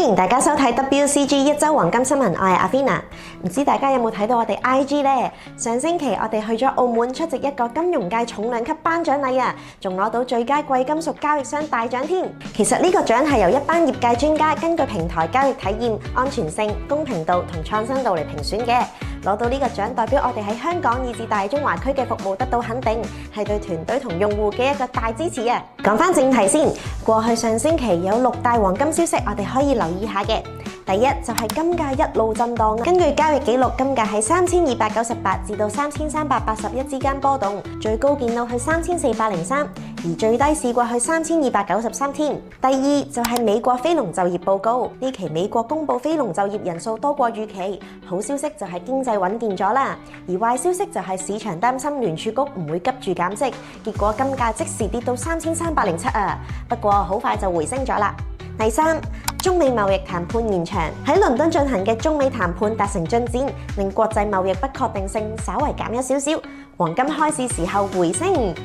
歡迎大家收睇 WCG 一周黃金新聞，我係阿 Fina。唔知大家有冇睇到我哋 IG 呢？上星期我哋去咗澳門出席一個金融界重量級頒獎禮啊，仲攞到最佳貴金屬交易商大獎添。其實呢個獎係由一班業界專家根據平台交易體驗、安全性、公平度同創新度嚟評選嘅。攞到呢個獎代表我哋喺香港以至大中華區嘅服務得到肯定，係對團隊同用戶嘅一個大支持啊！講返正題先，過去上星期有6大黃金消息，我哋可以留意下嘅。第一就係金價一路震盪，根據交易記錄，金價喺3298至到3381之間波動，最高見到去3403，而最低試過去3293添。第二就係美國非農就業報告，呢期美國公布非農就業人數多過預期，好消息就係經濟穩健咗啦，而壞消息就係市場擔心聯儲局唔會急住減息，結果金價即時跌到3307啊，不過好快就回升咗啦。第三，中美貿易談判延長，喺倫敦進行嘅中美談判達成進展，令國際貿易不確定性稍為減咗少少，黃金開市時候回升。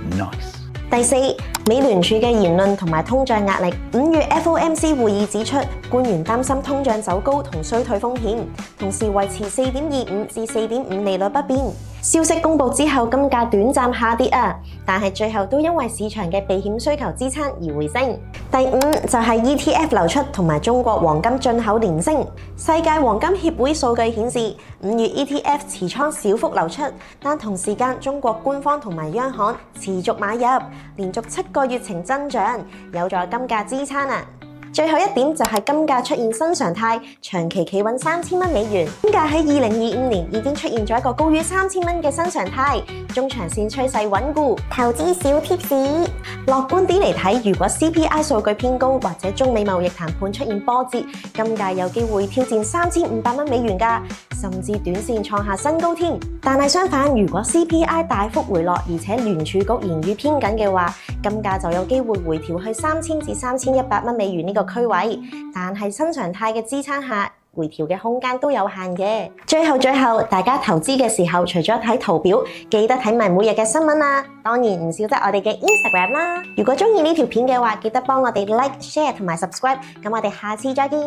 Nice。第四，美聯儲嘅言論同埋通脹壓力。5月 FOMC 會議指出，官員擔心通脹走高同衰退風險，同時維持4.25至4.5利率不變。消息公布之後，金價短暫下跌啊，但係最後都因為市場嘅避險需求支撐而回升。第五就係 ETF 流出同埋中國黃金進口連升。世界黃金協會數據顯示，5月 ETF 持倉小幅流出，但同時間中國官方同埋央行持續買入，連續7個月呈增長，有助金價支撐啊。最後一點就係金價出現新常態，長期企穩3000蚊美元。金價喺2025年已經出現咗一個高於3000蚊嘅新常態，中長線趨勢穩固。投資小貼士，樂觀啲嚟睇，如果 CPI 數據偏高或者中美貿易談判出現波折，金價有機會挑戰3500蚊美元㗎，甚至短線創下新高添。但係相反，如果 CPI 大幅回落，而且聯儲局言語偏緊嘅話，金價就有機會回調去3000至3100蚊美元呢個區位，但係新常態嘅支撐下，回調嘅空間都有限嘅。最後，大家投資嘅時候，除咗睇圖表，記得睇埋每日嘅新聞啊！當然唔少得我哋嘅 Instagram 啦。如果中意呢條片嘅話，記得幫我哋 like、share 同埋 subscribe。咁我哋下次再見。